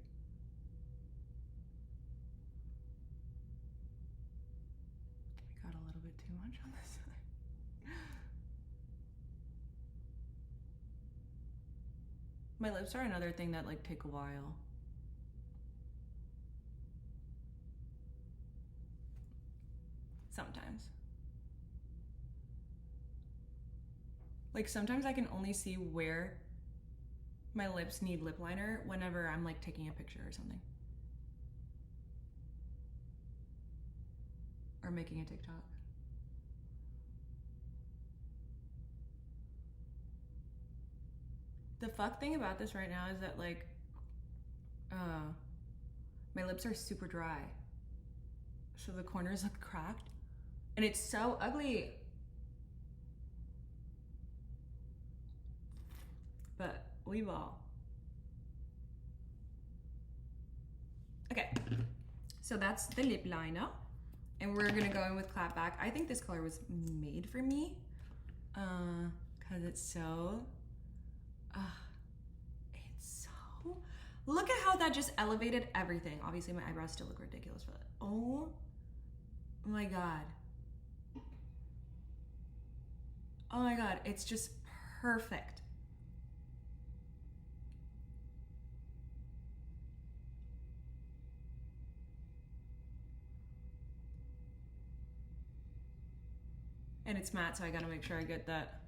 We got a little bit too much on this side. My lips are another thing that like take a while. Sometimes. Like, sometimes I can only see where my lips need lip liner whenever I'm like taking a picture or something. or making a TikTok. The fuck thing about this right now is that like, my lips are super dry. So the corners look cracked and it's so ugly. But we ball. Okay, so that's the lip liner. And we're gonna go in with Clapback. I think this color was made for me. Cause it's so, look at how that just elevated everything. Obviously my eyebrows still look ridiculous for that. Oh my God. Oh my God, it's just perfect. And it's matte, so I gotta make sure I get that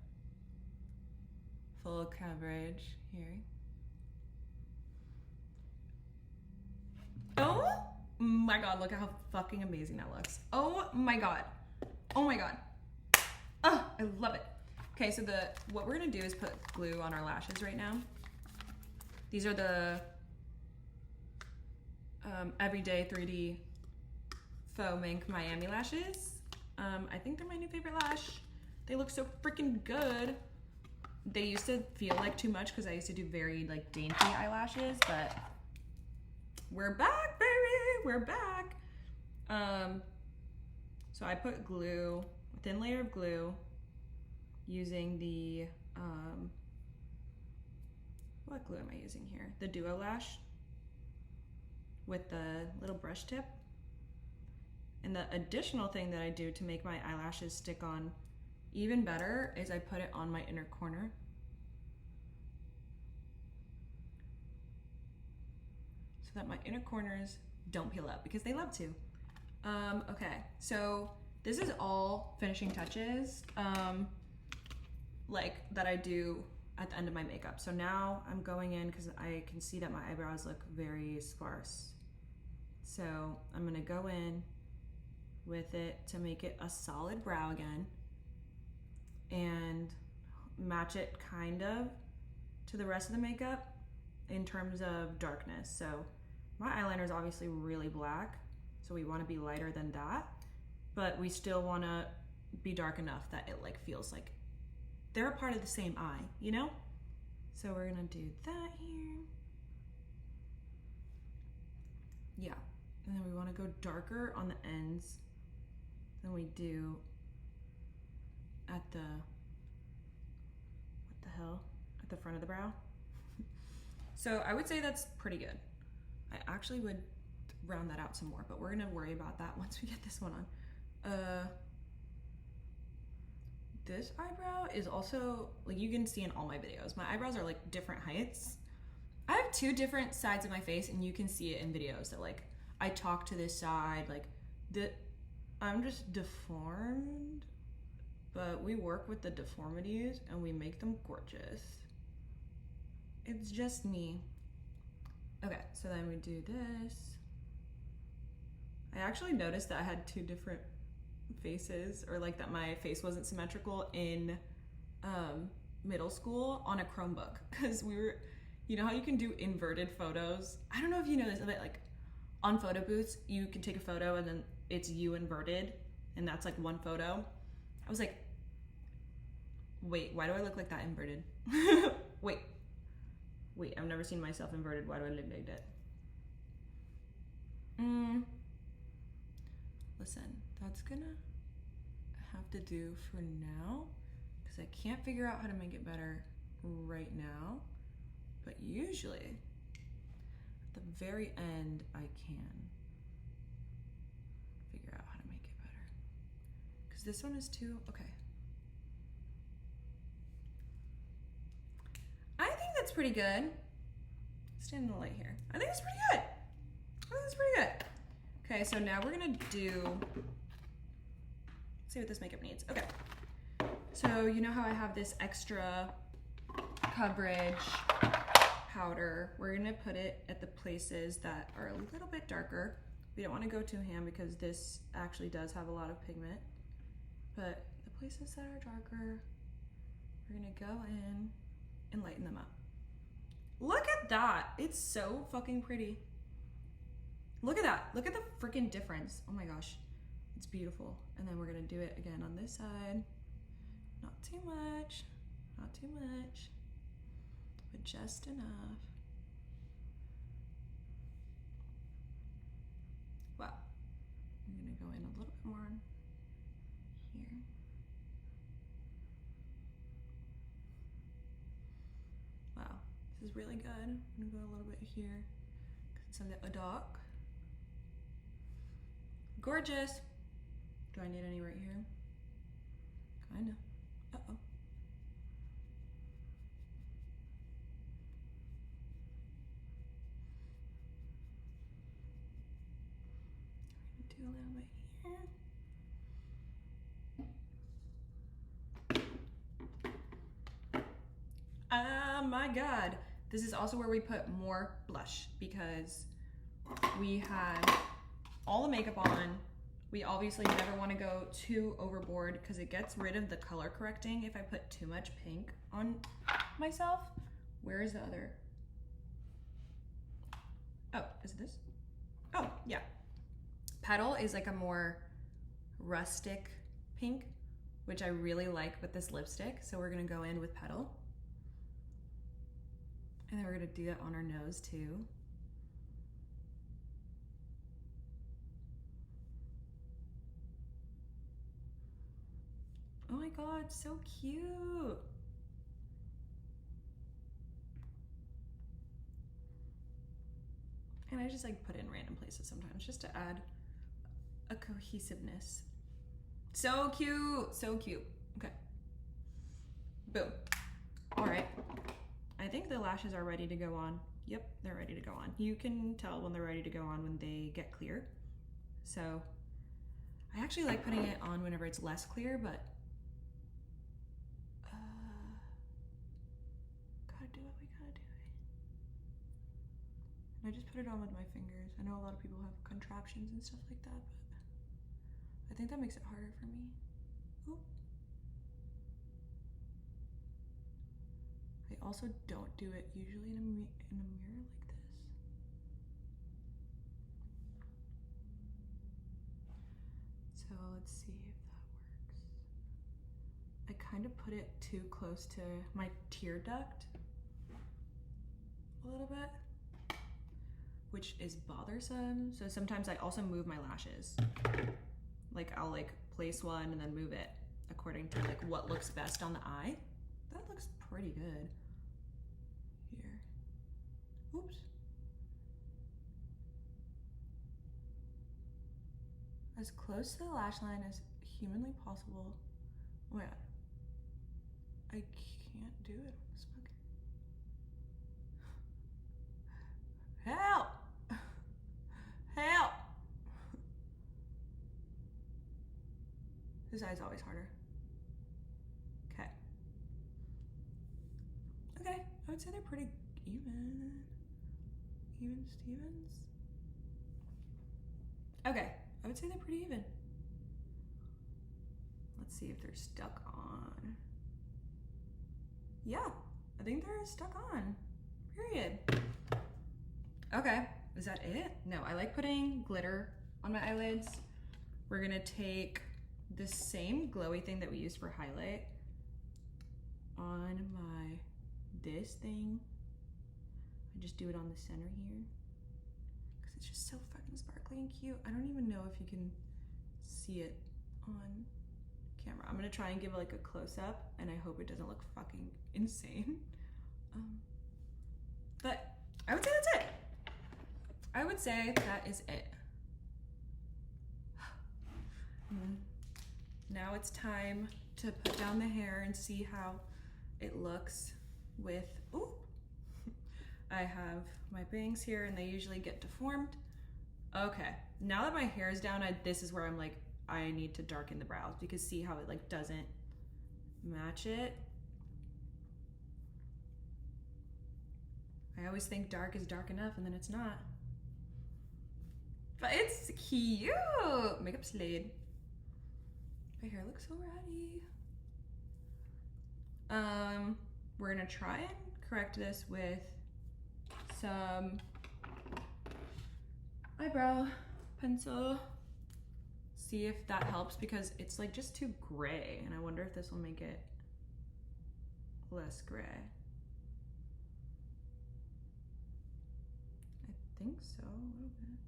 full coverage here. Oh my God, look at how fucking amazing that looks. Oh my God. Oh my God. Oh, I love it. Okay, so what we're gonna do is put glue on our lashes right now. These are the Everyday 3D Faux Mink Miami lashes. I think they're my new favorite lash. They look so freaking good. They used to feel like too much because I used to do very like dainty eyelashes, but we're back, baby, we're back. So I put glue, a thin layer of glue, using the, what glue am I using here? The Duo Lash with the little brush tip. And the additional thing that I do to make my eyelashes stick on even better is I put it on my inner corner. So that my inner corners don't peel up because they love to. Okay, so this is all finishing touches like that I do at the end of my makeup. So now I'm going in because I can see that my eyebrows look very sparse. So I'm gonna go in with it to make it a solid brow again and match it kind of to the rest of the makeup in terms of darkness. So my eyeliner is obviously really black, so we want to be lighter than that, but we still want to be dark enough that it like feels like they're a part of the same eye, you know? So we're gonna do that here. Yeah, and then we want to go darker on the ends than we do at the, what the hell? At the front of the brow. So I would say that's pretty good. I actually would round that out some more, but we're gonna worry about that once we get this one on. This eyebrow is also, like you can see in all my videos, my eyebrows are like different heights. I have two different sides of my face and you can see it in videos that like, I talk to this side, like I'm just deformed, but we work with the deformities and we make them gorgeous. It's just me. Okay, so then we do this. I actually noticed that I had two different faces, or like that my face wasn't symmetrical in middle school on a Chromebook, because we were, you know how you can do inverted photos? I don't know if you know this, but like on photo booths, you can take a photo and then it's you inverted, and that's like one photo. I was like, wait, why do I look like that inverted? Wait, I've never seen myself inverted. Why do I look like that? Listen, that's gonna have to do for now, because I can't figure out how to make it better right now, but usually at the very end I can figure out how to make it better, because this one is too, okay. I think that's pretty good. Stand in the light here. I think it's pretty good. Okay, so now we're gonna see what this makeup needs. Okay, so you know how I have this extra coverage powder? We're gonna put it at the places that are a little bit darker We don't want to go too ham because this actually does have a lot of pigment. But the places that are darker, we're gonna go in and lighten them up. Look at that. It's so fucking pretty. Look at that. Look at the freaking difference. Oh my gosh. It's beautiful. And then we're gonna do it again on this side. Not too much. Not too much. But just enough. Wow. I'm gonna go in a little bit more here. Wow. This is really good. I'm gonna go a little bit here. It's a little dark. Gorgeous. Do I need any right here? Kinda. Uh-oh. Do a little bit here. Oh my God. This is also where we put more blush because we had all the makeup on. We obviously never want to go too overboard because it gets rid of the color correcting if I put too much pink on myself. Where is the other? Oh, is it this? Oh, yeah. Petal is like a more rustic pink, which I really like with this lipstick. So we're gonna go in with Petal. And then we're gonna do that on our nose too. Oh my God, so cute. And I just like put it in random places sometimes just to add a cohesiveness. So cute, so cute. Okay. Boom. All right. I think the lashes are ready to go on. Yep, they're ready to go on. You can tell when they're ready to go on when they get clear. So I actually like putting it on whenever it's less clear, but gotta do what we gotta do. And I just put it on with my fingers. I know a lot of people have contraptions and stuff like that, but I think that makes it harder for me. Ooh. I also don't do it usually in a mirror like this. So let's see if that works. I kind of put it too close to my tear duct a little bit, which is bothersome. So sometimes I also move my lashes. Like I'll like place one and then move it according to like what looks best on the eye. That looks pretty good. Here. Oops. As close to the lash line as humanly possible. Oh my God. I can't do it on this fucking. Help! Help! This eye's always harder. Okay. Okay, I would say they're pretty even. Even Stevens. Okay, I would say they're pretty even. Let's see if they're stuck on. Yeah, I think they're stuck on. Period. Okay, is that it? No, I like putting glitter on my eyelids. We're gonna take the same glowy thing that we used for highlight on this thing. I just do it on the center here because it's just so fucking sparkly and cute. I don't even know if you can see it on camera. I'm gonna try and give like a close-up and I hope it doesn't look fucking insane. But I would say that's it. I would say that is it. Now it's time to put down the hair and see how it looks with, ooh. I have my bangs here and they usually get deformed. Okay, now that my hair is down, this is where I'm like, I need to darken the brows because see how it like doesn't match it. I always think dark is dark enough and then it's not. But it's cute. Makeup's laid. My hair looks so ratty. We're gonna try and correct this with some eyebrow pencil. See if that helps, because it's like just too gray, and I wonder if this will make it less gray. I think so, a little bit.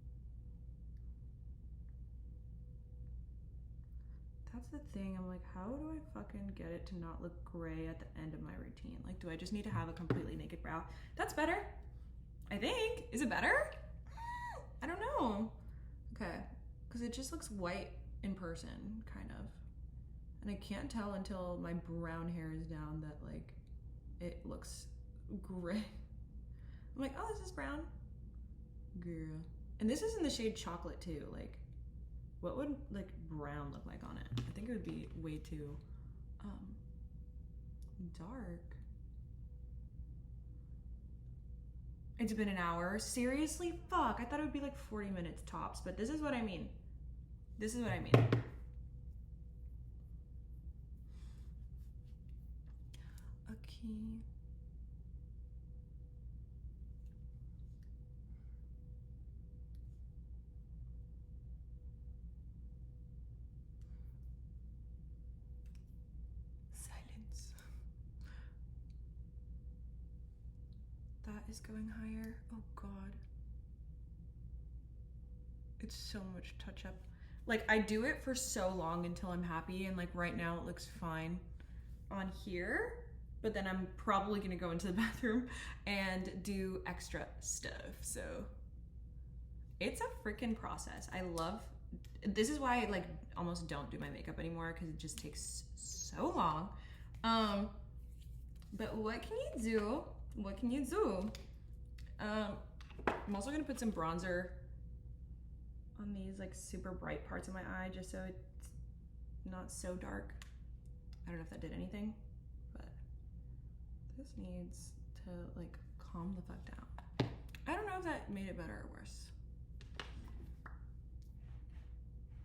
That's the thing, I'm like, how do I fucking get it to not look gray at the end of my routine? Like, do I just need to have a completely naked brow? That's better, I think. Is it better? I don't know. Okay, because it just looks white in person, kind of. And I can't tell until my brown hair is down that like, it looks gray. I'm like, oh, this is brown. Girl. And this is in the shade chocolate too, like, what would like brown look like on it? I think it would be way too dark. It's been an hour. Seriously? Fuck, I thought it would be like 40 minutes tops, but this is what I mean. This is what I mean. Okay. That is going higher. Oh God. It's so much touch up. Like, I do it for so long until I'm happy, and like right now it looks fine on here, but then I'm probably gonna go into the bathroom and do extra stuff. So it's a freaking process. I love, this is why I like almost don't do my makeup anymore, because it just takes so long. But what can you do? What can you do? I'm also gonna put some bronzer on these like super bright parts of my eye, just so it's not so dark. I don't know if that did anything, but this needs to like calm the fuck down. I don't know if that made it better or worse,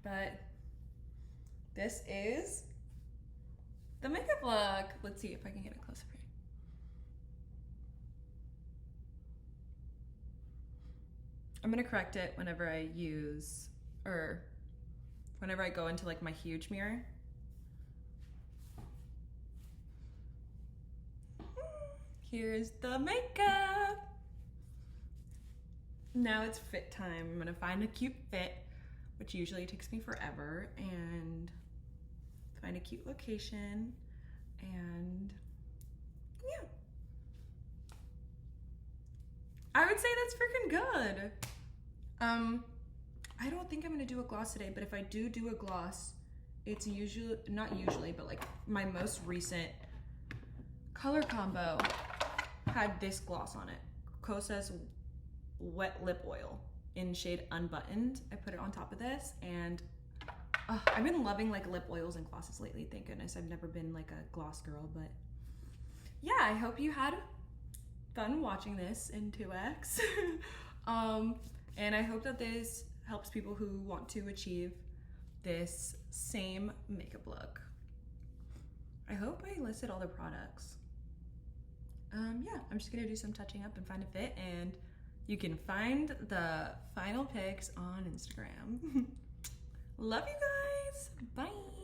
but this is the makeup look. Let's see if I can get it close up here. I'm gonna correct it whenever I use, or whenever I go into like my huge mirror. Here's the makeup. Now it's fit time. I'm gonna find a cute fit, which usually takes me forever, and find a cute location, and yeah. I would say that's freaking good. I don't think I'm gonna do a gloss today, but if I do a gloss, it's usually, not usually, but like my most recent color combo had this gloss on it. Kosas Wet Lip Oil in shade Unbuttoned. I put it on top of this, and I've been loving like lip oils and glosses lately, thank goodness. I've never been like a gloss girl, but yeah, I hope you had fun watching this in 2X. And I hope that this helps people who want to achieve this same makeup look. I hope I listed all the products. Yeah, I'm just gonna do some touching up and find a fit, and you can find the final pics on Instagram. Love you guys, bye.